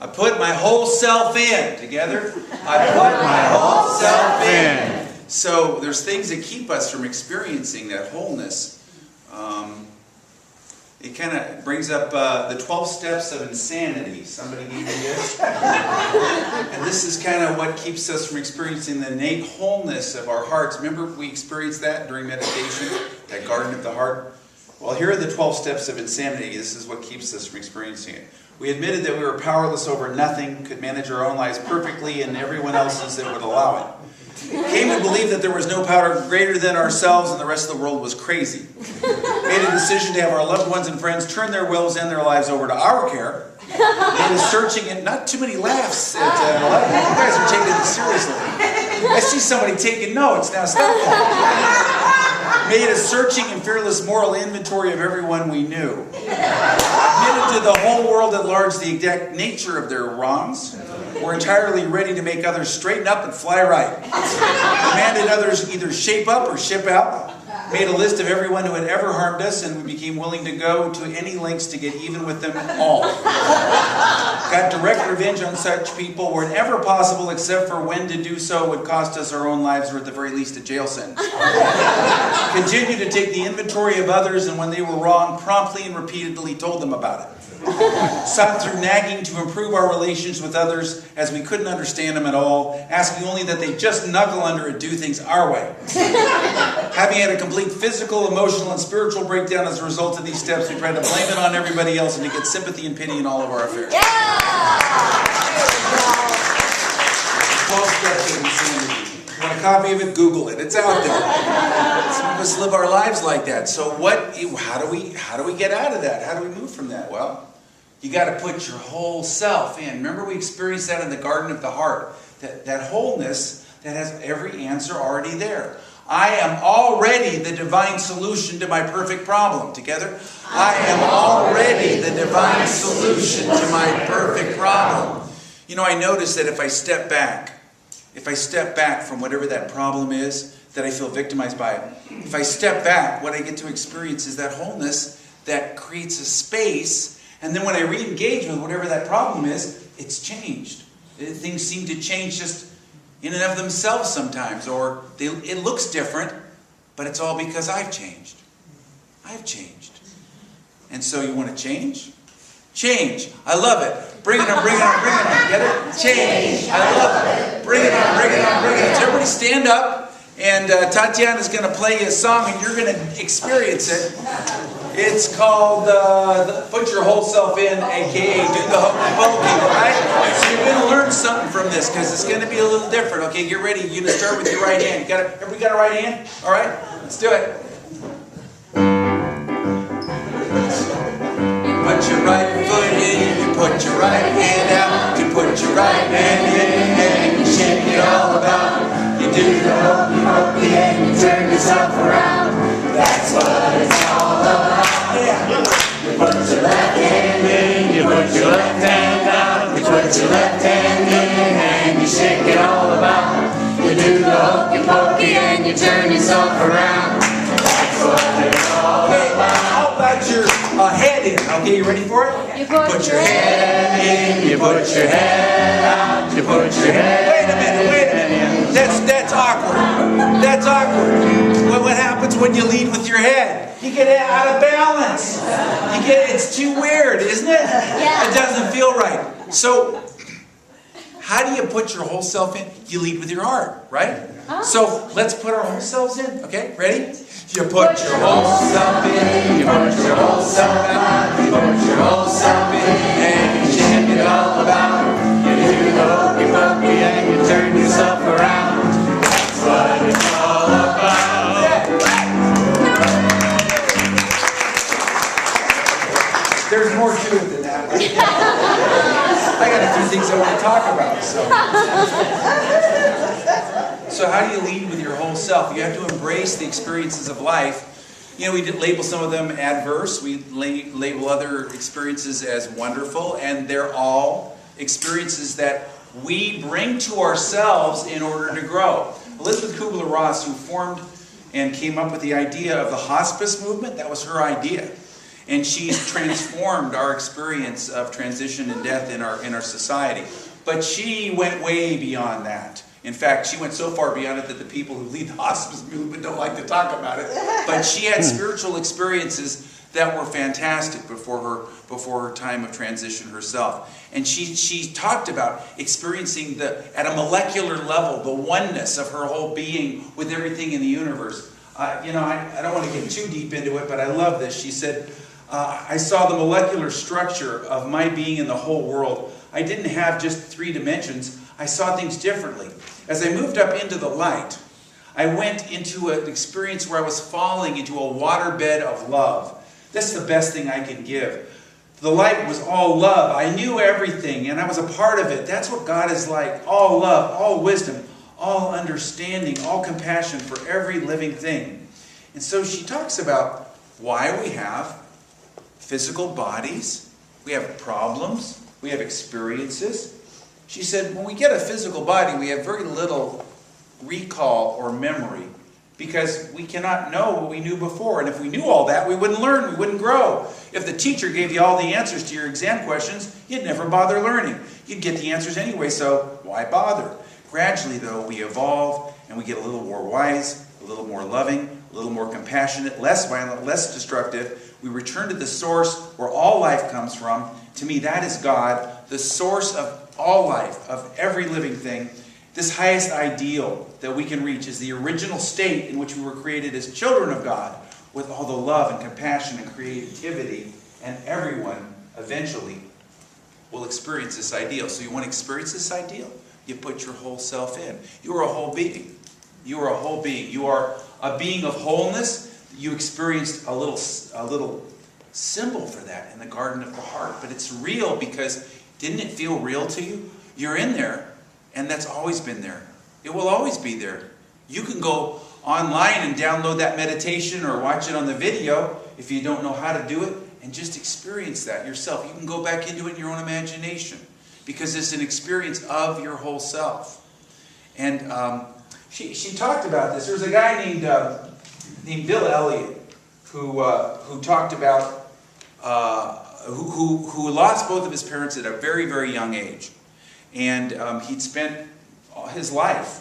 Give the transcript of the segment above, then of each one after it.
I put my whole self in. Together? I put my whole self in. So there's things that keep us from experiencing that wholeness. It kind of brings up the 12 steps of insanity. Somebody gave me this. And this is kind of what keeps us from experiencing the innate wholeness of our hearts. Remember we experienced that during meditation, that garden of the heart? Well, here are the 12 steps of insanity. This is what keeps us from experiencing it. We admitted that we were powerless over nothing, could manage our own lives perfectly, and everyone else's that would allow it. Came to believe that there was no power greater than ourselves and the rest of the world was crazy. Made a decision to have our loved ones and friends turn their wills and their lives over to our care. Made a searching and not too many laughs at 11. You guys are taking this seriously. I see somebody taking notes. Now stop that. Made a searching and fearless moral inventory of everyone we knew. Admitted to the whole world at large the exact nature of their wrongs. Were entirely ready to make others straighten up and fly right. Demanded others either shape up or ship out. Made a list of everyone who had ever harmed us, and we became willing to go to any lengths to get even with them all. Got direct revenge on such people whenever possible, except for when to do so would cost us our own lives or at the very least a jail sentence. Continued to take the inventory of others, and when they were wrong, promptly and repeatedly told them about it. Sought through nagging to improve our relations with others as we couldn't understand them at all, asking only that they just knuckle under and do things our way. Having had a complete physical, emotional, and spiritual breakdown as a result of these steps, we tried to blame it on everybody else and to get sympathy and pity in all of our affairs. 12 steps of insanity. You want a copy of it? Google it. It's out there. Some of us live our lives like that. So how do we get out of that? How do we move from that? Well, you got to put your whole self in. Remember we experienced that in the garden of the heart. That wholeness that has every answer already there. I am already the divine solution to my perfect problem. Together? I am already the divine solution to my perfect problem. You know, I notice that if I step back from whatever that problem is, that I feel victimized by it. If I step back, what I get to experience is that wholeness that creates a space. And then when I re-engage with whatever that problem is, it's changed. Things seem to change just in and of themselves sometimes. Or it looks different, but it's all because I've changed. I've changed. And so you want to change? Change. I love it. Bring it on, bring it on, bring it on. Get it? Change. I love it. Bring it on, bring it on, bring it on. So everybody stand up. And Tatiana's going to play you a song and you're going to experience it. It's called Put Your Whole Self In, a.k.a. Do the Hokey Pokey, alright? So you're going to learn something from this because it's going to be a little different. Okay, get ready. You're going to start with your right hand. Everybody got a right hand? Alright, let's do it. You put your right foot in, you put your right hand out, you put your right hand in and you shake it all about. You do the hokey pokey and you turn yourself around. That's what it's all about. Yeah. You put your left hand in, you put your left hand out, you put your left hand in and you shake it all about. You do the hokey pokey and you turn yourself around. That's what it's all about. How about your head in? Okay, you ready for it? You put your head in, you put your head out, you put your head. Wait a minute. That's awkward. That's awkward. What happens when you lead with your head? You get out of balance. It's too weird, isn't it? Yeah. It doesn't feel right. So, how do you put your whole self in? You lead with your heart, right? Oh. So, let's put our whole selves in. Okay, ready? You put your whole self in, you put your whole self out, you put your whole self in, and you shake it all about. You do the hokey pokey and you turn yourself around. That's what it's all about. There's more to it than that. I got a few things I want to talk about. So how do you lead with your whole self? You have to embrace the experiences of life. You know, we did label some of them adverse. We label other experiences as wonderful. And they're all experiences that we bring to ourselves in order to grow. Elizabeth Kubler-Ross, who formed and came up with the idea of the hospice movement, that was her idea. And she's transformed our experience of transition and death in our society. But she went way beyond that. In fact, she went so far beyond it that the people who lead the hospice movement don't like to talk about it. But she had spiritual experiences that were fantastic before her time of transition herself. And she talked about experiencing at a molecular level the oneness of her whole being with everything in the universe. I don't want to get too deep into it, but I love this. She said, I saw the molecular structure of my being in the whole world. I didn't have just 3 dimensions. I saw things differently. As I moved up into the light, I went into an experience where I was falling into a waterbed of love. That's the best thing I can give. The light was all love. I knew everything, and I was a part of it. That's what God is like. All love, all wisdom, all understanding, all compassion for every living thing. And so she talks about why we have physical bodies, we have problems, we have experiences. She said, when we get a physical body, we have very little recall or memory because we cannot know what we knew before. And if we knew all that, we wouldn't learn, we wouldn't grow. If the teacher gave you all the answers to your exam questions, you'd never bother learning. You'd get the answers anyway, so why bother? Gradually, though, we evolve and we get a little more wise, a little more loving, a little more compassionate, less violent, less destructive. We return to the source where all life comes from. To me, that is God, the source of all life, of every living thing. This highest ideal that we can reach is the original state in which we were created as children of God, with all the love and compassion and creativity, and everyone eventually will experience this ideal. So you want to experience this ideal? You put your whole self in. You are a whole being. You are a whole being. You are a being of wholeness. You experienced a little symbol for that in the garden of the heart. But it's real because didn't it feel real to you? You're in there, and that's always been there. It will always be there. You can go online and download that meditation or watch it on the video if you don't know how to do it, and just experience that yourself. You can go back into it in your own imagination because it's an experience of your whole self. And she talked about this. There was a guy named Bill Elliott who talked about who lost both of his parents at a very, very young age. And he'd spent his life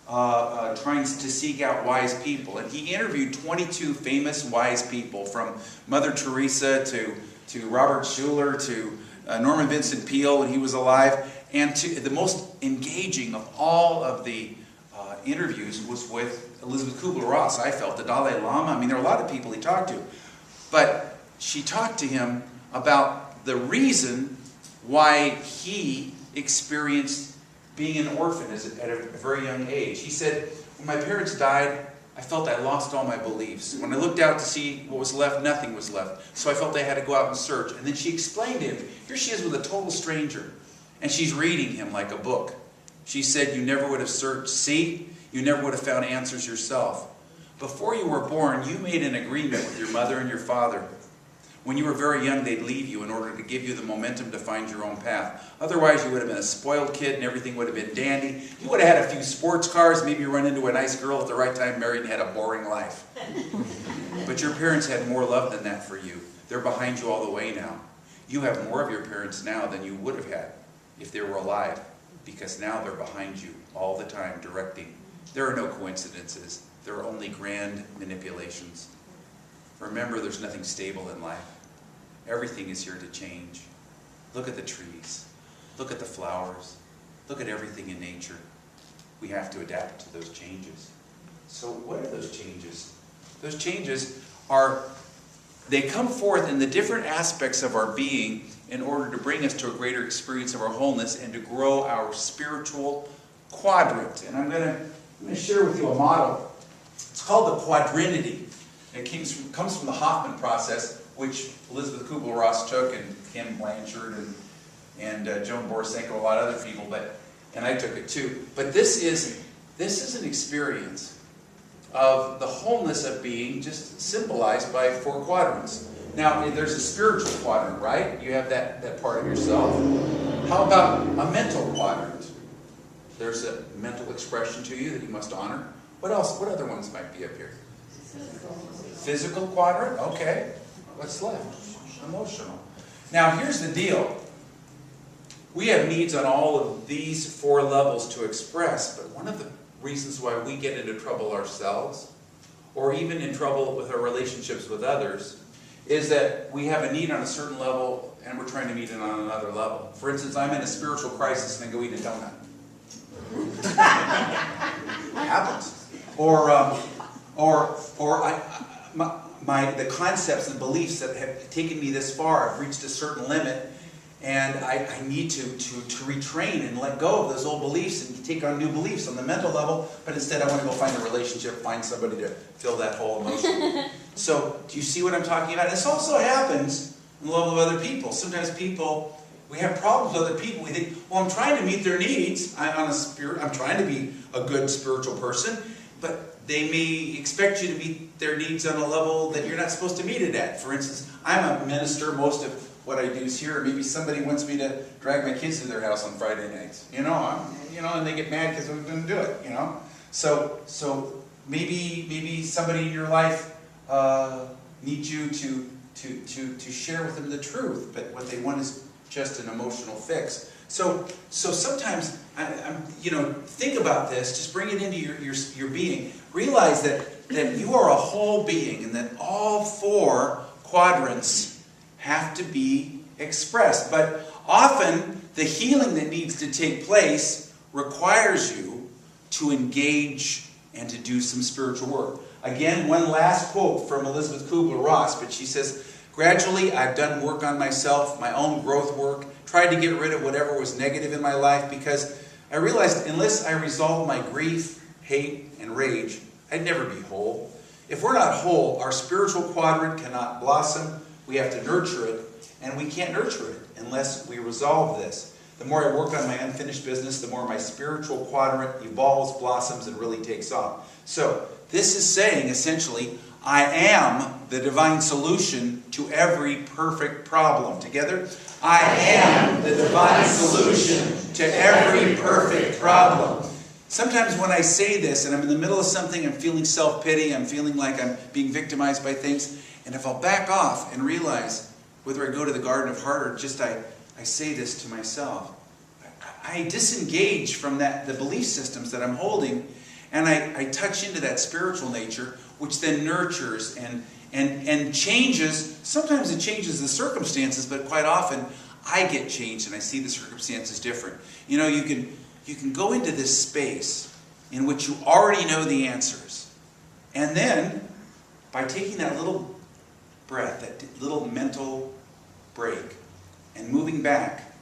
trying to seek out wise people. And he interviewed 22 famous wise people, from Mother Teresa to Robert Schuller to Norman Vincent Peale when he was alive. And the most engaging of all of the interviews was with Elizabeth Kubler-Ross. I felt the Dalai Lama. I mean, there are a lot of people he talked to. But she talked to him about the reason why he experienced being an orphan at a very young age. He said, when my parents died, I felt I lost all my beliefs. When I looked out to see what was left, nothing was left. So I felt I had to go out and search. And then she explained to him, here she is with a total stranger, and she's reading him like a book. She said, you never would have searched. See, you never would have found answers yourself. Before you were born, you made an agreement with your mother and your father. When you were very young, they'd leave you in order to give you the momentum to find your own path. Otherwise, you would have been a spoiled kid and everything would have been dandy. You would have had a few sports cars, maybe run into a nice girl at the right time, married, and had a boring life. But your parents had more love than that for you. They're behind you all the way now. You have more of your parents now than you would have had if they were alive, because now they're behind you all the time, directing. There are no coincidences. There are only grand manipulations. Remember, there's nothing stable in life. Everything is here to change. Look at the trees. Look at the flowers. Look at everything in nature. We have to adapt to those changes. So what are those changes? Those changes they come forth in the different aspects of our being in order to bring us to a greater experience of our wholeness and to grow our spiritual quadrant. And I'm going to share with you a model. It's called the quadrinity. It comes from the Hoffman process, which Elizabeth Kubler-Ross took, and Kim Blanchard and Joan Borisenko, a lot of other people, and I took it too. But this is an experience of the wholeness of being, just symbolized by 4 quadrants. Now, there's a spiritual quadrant, right? You have that part of yourself. How about a mental quadrant? There's a mental expression to you that you must honor. What else? What other ones might be up here? Physical quadrant, okay. What's left? Emotional. Now, here's the deal. We have needs on all of these 4 levels to express, but one of the reasons why we get into trouble ourselves, or even in trouble with our relationships with others, is that we have a need on a certain level and we're trying to meet it on another level. For instance, I'm in a spiritual crisis and I go eat a donut. It happens. Or the concepts and beliefs that have taken me this far, I've reached a certain limit, and I need to retrain and let go of those old beliefs and take on new beliefs on the mental level, but instead I want to go find a relationship, find somebody to fill that hole emotionally. So, do you see what I'm talking about? This also happens on the level of other people. Sometimes people, we have problems with other people. We think, well, I'm trying to meet their needs. I'm trying to be a good spiritual person, but they may expect you to meet their needs on a level that you're not supposed to meet it at. For instance, I'm a minister. Most of what I do is here. Maybe somebody wants me to drag my kids to their house on Friday nights. And they get mad because we didn't do it. So maybe somebody in your life needs you to share with them the truth, but what they want is just an emotional fix. So sometimes think about this. Just bring it into your being. Realize that you are a whole being, and that all 4 quadrants have to be expressed. But often the healing that needs to take place requires you to engage and to do some spiritual work. Again, one last quote from Elizabeth Kubler-Ross, but she says, "Gradually, I've done work on myself, my own growth work, tried to get rid of whatever was negative in my life, because I realized unless I resolve my grief, hate, and rage, I'd never be whole. If we're not whole, our spiritual quadrant cannot blossom. We have to nurture it, and we can't nurture it unless we resolve this. The more I work on my unfinished business, the more my spiritual quadrant evolves, blossoms, and really takes off." So, this is saying, essentially, I am the divine solution to every perfect problem. Together? I am the divine solution to every perfect problem. Sometimes when I say this, and I'm in the middle of something, I'm feeling self-pity, I'm feeling like I'm being victimized by things, and if I'll back off and realize, whether I go to the Garden of Heart or just I say this to myself, I disengage from the belief systems that I'm holding, and I touch into that spiritual nature, which then nurtures and changes. Sometimes it changes the circumstances, but quite often I get changed and I see the circumstances different. You can go into this space in which you already know the answers, and then by taking that little breath, that little mental break, and moving back,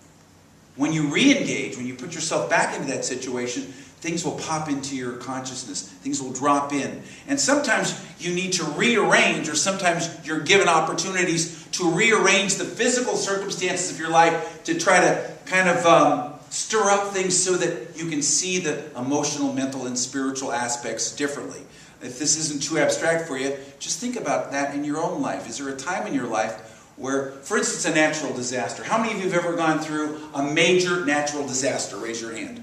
when you re-engage, when you put yourself back into that situation, things will pop into your consciousness. Things will drop in. And sometimes you need to rearrange, or sometimes you're given opportunities to rearrange the physical circumstances of your life to try to kind of stir up things so that you can see the emotional, mental, and spiritual aspects differently. If this isn't too abstract for you, just think about that in your own life. Is there a time in your life where, for instance, a natural disaster? How many of you have ever gone through a major natural disaster? Raise your hand.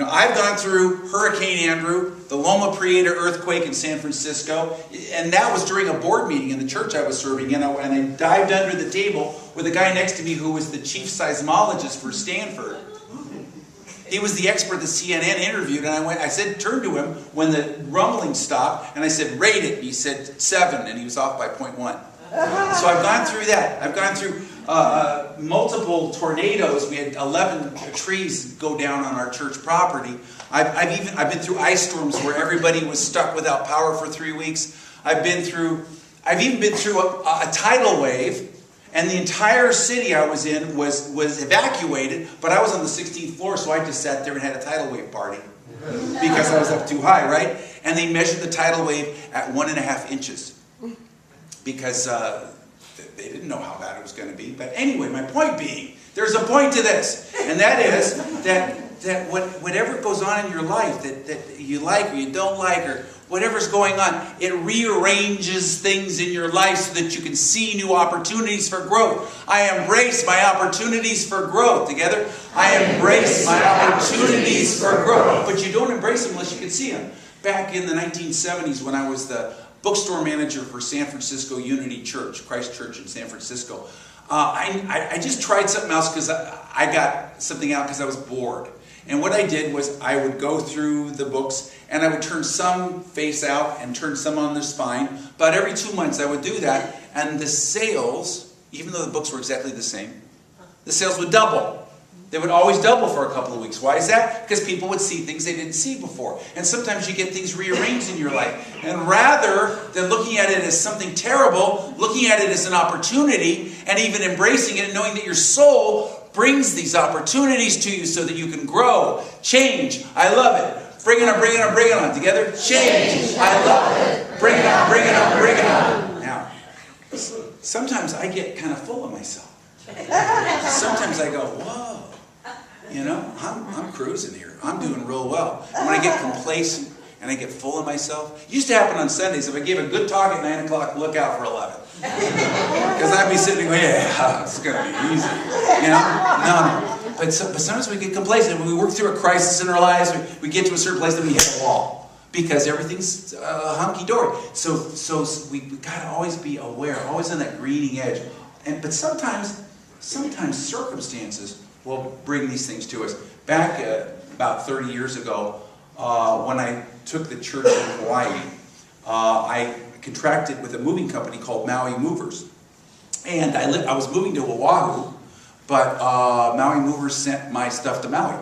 I've gone through Hurricane Andrew, the Loma Prieta earthquake in San Francisco, and that was during a board meeting in the church I was serving in, and I dived under the table with a guy next to me who was the chief seismologist for Stanford. He was the expert that CNN interviewed, and I turned to him when the rumbling stopped, and I said, "Rate it." And he said 7, and he was off by 0.1. So I've gone through that. I've gone through multiple tornadoes. We had 11 trees go down on our church property. I've been through ice storms where everybody was stuck without power for 3 weeks. I've even been through a tidal wave, and the entire city I was in was evacuated, but I was on the 16th floor, so I just sat there and had a tidal wave party because I was up too high, right? And they measured the tidal wave at 1.5 inches because they didn't know how bad it was going to be. But anyway, my point being, there's a point to this, and that is that whatever goes on in your life that you like or you don't like, or whatever's going on, it rearranges things in your life so that you can see new opportunities for growth. I embrace my opportunities for growth. Together? I embrace my opportunities for growth. But you don't embrace them unless you can see them. Back in the 1970s when I was the bookstore manager for San Francisco Unity Church, Christ Church in San Francisco. I just tried something else because I got something out because I was bored. And what I did was I would go through the books and I would turn some face out and turn some on their spine. But every 2 months I would do that, and the sales, even though the books were exactly the same, the sales would double. They would always double for a couple of weeks. Why is that? Because people would see things they didn't see before. And sometimes you get things rearranged in your life. And rather than looking at it as something terrible, looking at it as an opportunity and even embracing it and knowing that your soul brings these opportunities to you so that you can grow, change. I love it. Bring it on, bring it on, bring it on. Together, change. I love it. Bring it on, bring it on, bring it on. Now, sometimes I get kind of full of myself. Sometimes I go, whoa. You know, I'm cruising here. I'm doing real well. And when I get complacent and I get full of myself, it used to happen on Sundays. If I gave a good talk at 9 o'clock, look out for 11. Because I'd be sitting there, yeah, it's going to be easy. You know? No. But sometimes we get complacent. When we work through a crisis in our lives, we get to a certain place and we hit a wall. Because everything's hunky-dory. So we got to always be aware, always on that greening edge. But sometimes circumstances will bring these things to us. Back about 30 years ago, when I took the church in Hawaii, I contracted with a moving company called Maui Movers. And I was moving to Oahu, but Maui Movers sent my stuff to Maui,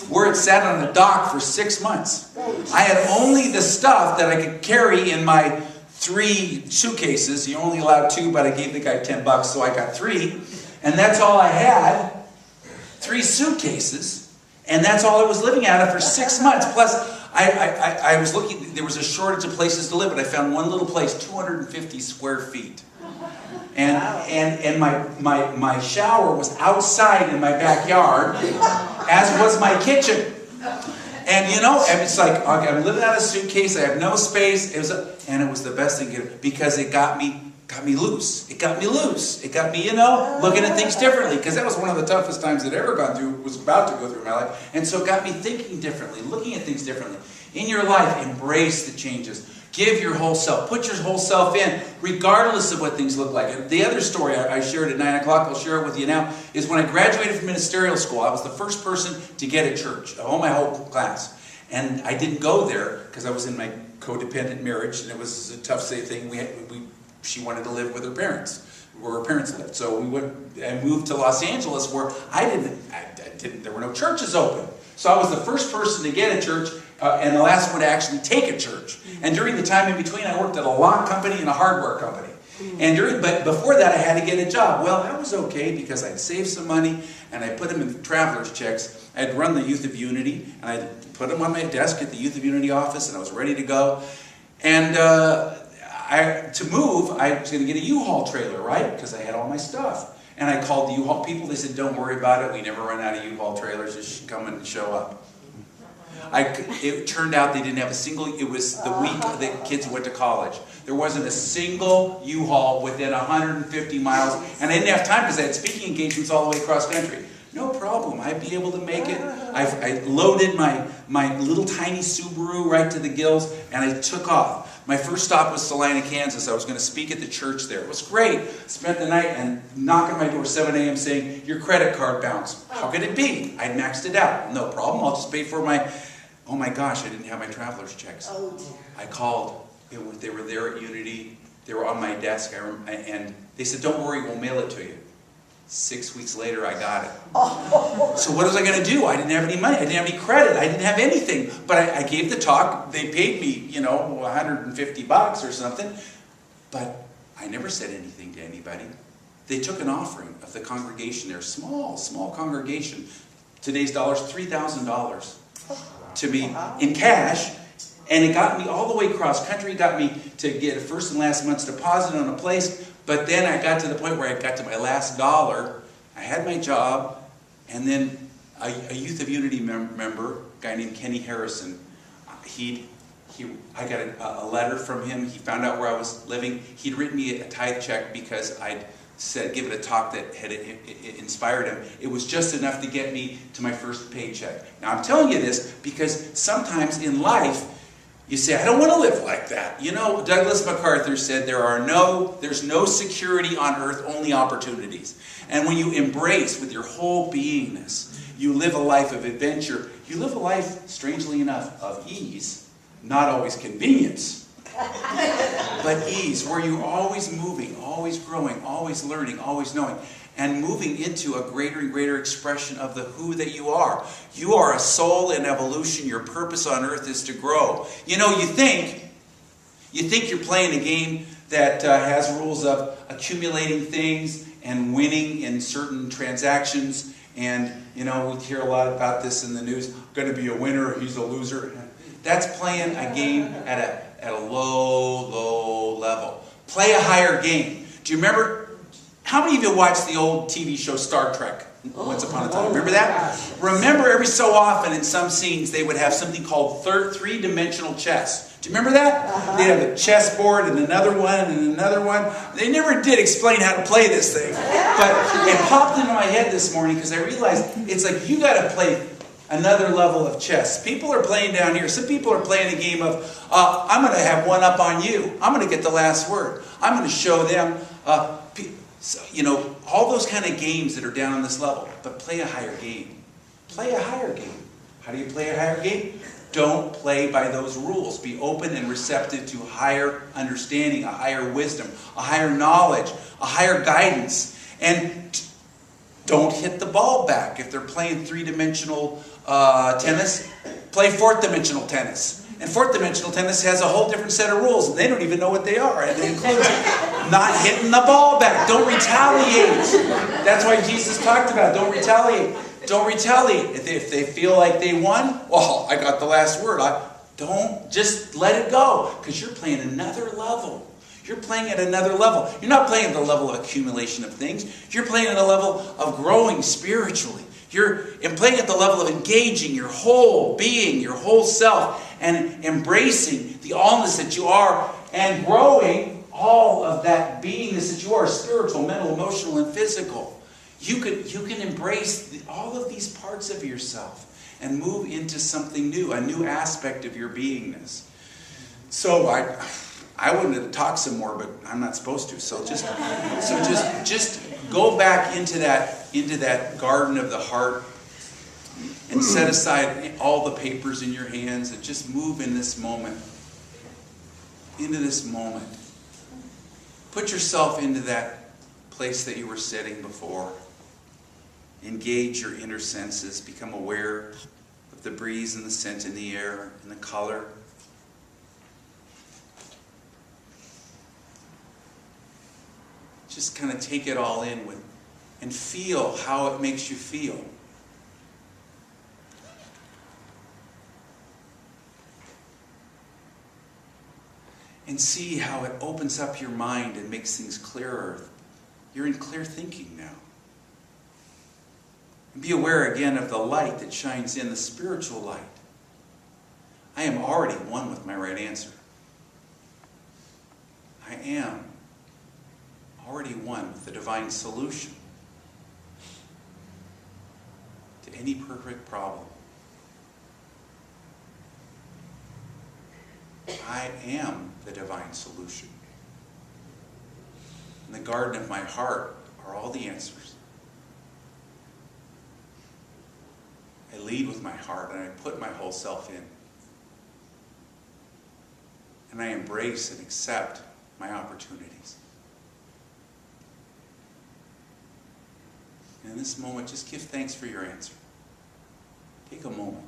where it sat on a dock for 6 months. I had only the stuff that I could carry in my 3 suitcases. You only allowed 2, but I gave the guy $10, so I got 3. And that's all I had. 3 suitcases, and that's all I was living out of for 6 months. Plus, I was looking, there was a shortage of places to live, but I found one little place, 250 square feet. And my shower was outside in my backyard, as was my kitchen. And you know, and it's like, okay, I'm living out of a suitcase, I have no space, and it was the best thing, because it got me loose. It got me loose. It got me, you know, looking at things differently. Because that was one of the toughest times I'd ever gone through, was about to go through in my life. And so it got me thinking differently, looking at things differently. In your life, embrace the changes. Give your whole self. Put your whole self in, regardless of what things look like. And the other story I shared at 9 o'clock, I'll share it with you now, is when I graduated from ministerial school, I was the first person to get a church, my whole class. And I didn't go there because I was in my codependent marriage, and it was a tough thing. She wanted to live with her parents, where her parents lived. So I moved to Los Angeles, where there were no churches open. So I was the first person to get a church, and the last one to actually take a church. And during the time in between, I worked at a lock company and a hardware company. But before that, I had to get a job. Well, that was okay because I'd saved some money, and I put them in traveler's checks. I'd run the Youth of Unity, and I'd put them on my desk at the Youth of Unity office, and I was ready to go. And to move, I was going to get a U-Haul trailer, right? Because I had all my stuff. And I called the U-Haul people. They said, don't worry about it. We never run out of U-Haul trailers. Just come and show up. It turned out they didn't have a single, it was the week that kids went to college. There wasn't a single U-Haul within 150 miles. And I didn't have time because I had speaking engagements all the way across country. No problem. I'd be able to make it. I loaded my little tiny Subaru right to the gills, and I took off. My first stop was Salina, Kansas. I was going to speak at the church there. It was great. Spent the night and knocked on my door 7 a.m. saying, your credit card bounced. How could it be? I'd maxed it out. No problem. I'll just pay for my... Oh my gosh, I didn't have my traveler's checks. I called. They were there at Unity. They were on my desk. And they said, don't worry, we'll mail it to you. 6 weeks later, I got it. So what was I going to do? I didn't have any money. I didn't have any credit. I didn't have anything. But I gave the talk. They paid me, $150 or something. But I never said anything to anybody. They took an offering of the congregation there, small congregation. Today's dollars, $3,000 to me in cash. And it got me all the way across country. It got me to get a first and last month's deposit on a place. But then I got to the point where I got to my last dollar. I had my job, and then a Youth of Unity member, a guy named Kenny Harrison, I got a letter from him. He found out where I was living. He'd written me a tithe check because I'd given a talk that had inspired him. It was just enough to get me to my first paycheck. Now I'm telling you this because sometimes in life, You say, I don't want to live like that. You know, Douglas MacArthur said there's no security on earth, only opportunities. And when you embrace with your whole beingness, you live a life of adventure. You live a life, strangely enough, of ease, not always convenience, but ease, where you're always moving, always growing, always learning, always knowing, and moving into a greater and greater expression of the who that you are. You are a soul in evolution. Your purpose on earth is to grow. You know, you think you're playing a game that has rules of accumulating things and winning in certain transactions. And, you know, we hear a lot about this in the news. Going to be a winner, he's a loser. That's playing a game at a low level. Play a higher game. Do you remember? How many of you watched the old TV show Star Trek, Once Upon a Time? Remember that? Remember every so often in some scenes they would have something called three-dimensional chess. Do you remember that? They'd have a chessboard and another one and another one. They never did explain how to play this thing. But it popped into my head this morning because I realized it's like you got to play another level of chess. People are playing down here. Some people are playing a game of, I'm going to have one up on you. I'm going to get the last word. I'm going to show them... So, you know, all those kind of games that are down on this level. But play a higher game. Play a higher game. How do you play a higher game? Don't play by those rules. Be open and receptive to higher understanding, a higher wisdom, a higher knowledge, a higher guidance. And don't hit the ball back. If they're playing three-dimensional tennis, play fourth-dimensional tennis. And fourth-dimensional tennis has a whole different set of rules, and they don't even know what they are. And it includes not hitting the ball back. Don't retaliate. That's why Jesus talked about don't retaliate. Don't retaliate. If they feel like they won, well, I got the last word. Don't just let it go, because you're playing another level. You're playing at another level. You're not playing at the level of accumulation of things. You're playing at a level of growing spiritually. You're playing at the level of engaging your whole being, your whole self, and embracing the allness that you are, and growing all of that beingness that you are, spiritual, mental, emotional, and physical. You can embrace all of these parts of yourself and move into something new, a new aspect of your beingness. So I wanted to talk some more, but I'm not supposed to. So just go back into that garden of the heart and set aside all the papers in your hands and just move in this moment. Into this moment. Put yourself into that place that you were sitting before. Engage your inner senses. Become aware of the breeze and the scent in the air and the color. Just kind of take it all in and feel how it makes you feel. And see how it opens up your mind and makes things clearer. You're in clear thinking now. And be aware again of the light that shines in, the spiritual light. I am already one with my right answer. I am already one with the divine solution to any perfect problem. I am the divine solution. In the garden of my heart are all the answers. I lead with my heart and I put my whole self in. And I embrace and accept my opportunities. And in this moment, just give thanks for your answer. Take a moment.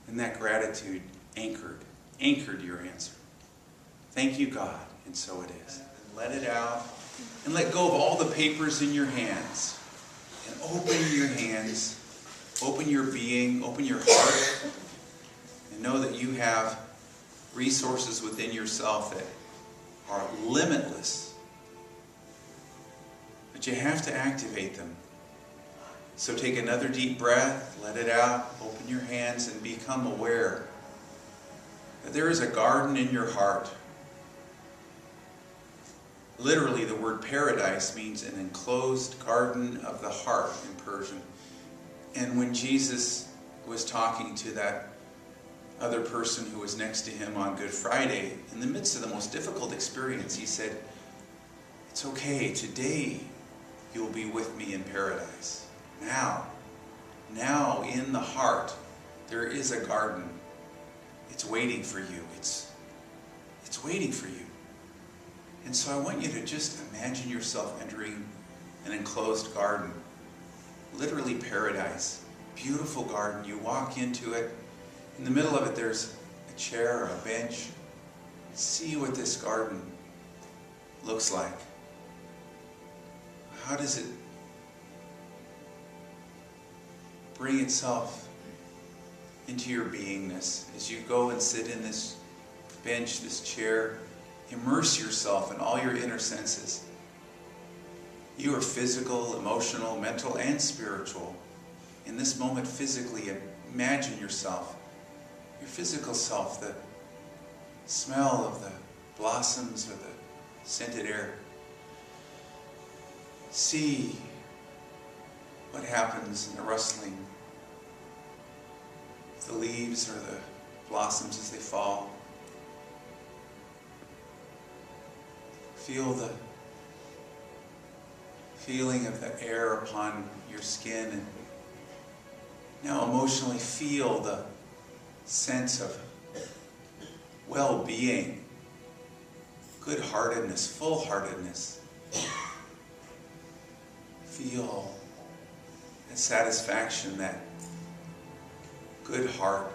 And that gratitude anchored your answer. Thank you, God, and so it is. And let it out, and let go of all the papers in your hands. And open your hands, open your being, open your heart, and know that you have resources within yourself that are limitless. But you have to activate them. So take another deep breath, let it out, open your hands, and become aware that there is a garden in your heart Literally, the word paradise means an enclosed garden of the heart in Persian. And when Jesus was talking to that other person who was next to him on Good Friday, in the midst of the most difficult experience, he said, "It's okay, today you'll be with me in paradise. Now in the heart, there is a garden. It's waiting for you. It's waiting for you." And so I want you to just imagine yourself entering an enclosed garden, literally paradise, beautiful garden. You walk into it. In the middle of it, there's a chair or a bench. See what this garden looks like. How does it bring itself into your beingness as you go and sit in this bench, this chair? Immerse yourself in all your inner senses. You are physical, emotional, mental, and spiritual. In this moment, physically, imagine yourself, your physical self, the smell of the blossoms or the scented air. See what happens in the rustling of the leaves or the blossoms as they fall. Feel the feeling of the air upon your skin, and now emotionally feel the sense of well-being, good-heartedness, full-heartedness. Feel that satisfaction, that good heart.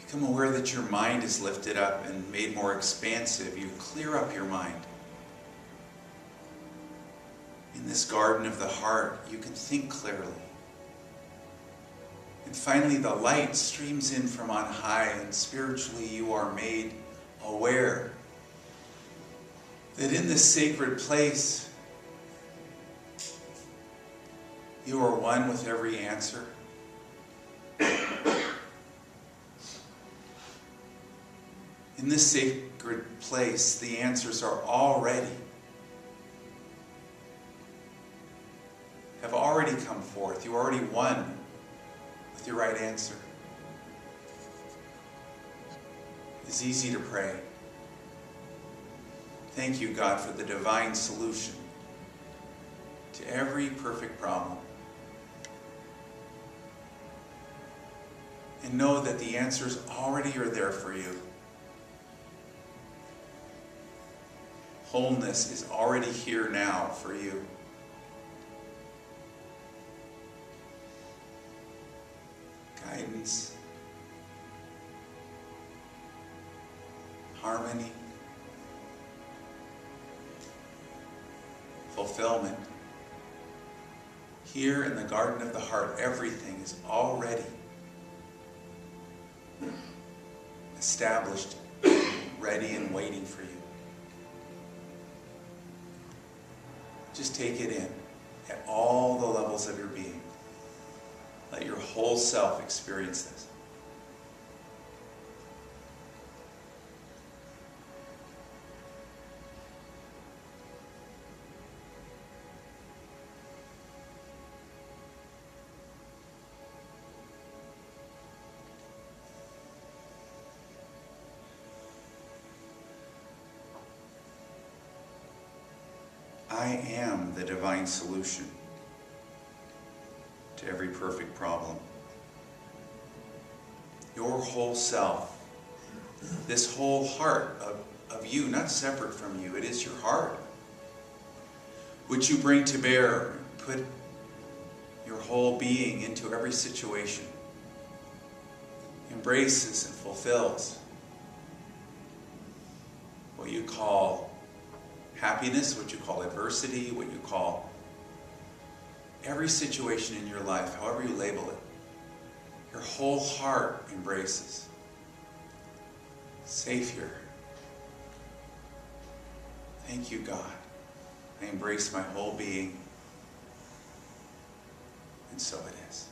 Become aware that your mind is lifted up and made more expansive. You clear up your mind. In this garden of the heart, you can think clearly. And finally, the light streams in from on high, and spiritually you are made aware that in this sacred place, you are one with every answer. In this sacred place, the answers are have already come forth. You already won with your right answer. It's easy to pray. Thank you, God, for the divine solution to every perfect problem. And know that the answers already are there for you. Wholeness is already here now for you. Guidance, harmony, fulfillment. Here in the garden of the heart, everything is already established, ready and waiting for you. Just take it in at all the levels of your being. Let your whole self experience this. I am the divine solution to every perfect problem. Your whole self, this whole heart of you, not separate from you, it is your heart, which you bring to bear, put your whole being into every situation, embraces and fulfills what you call happiness, what you call adversity, what you call every situation in your life, however you label it. Your whole heart embraces. Safe here. Thank you, God. I embrace my whole being. And so it is.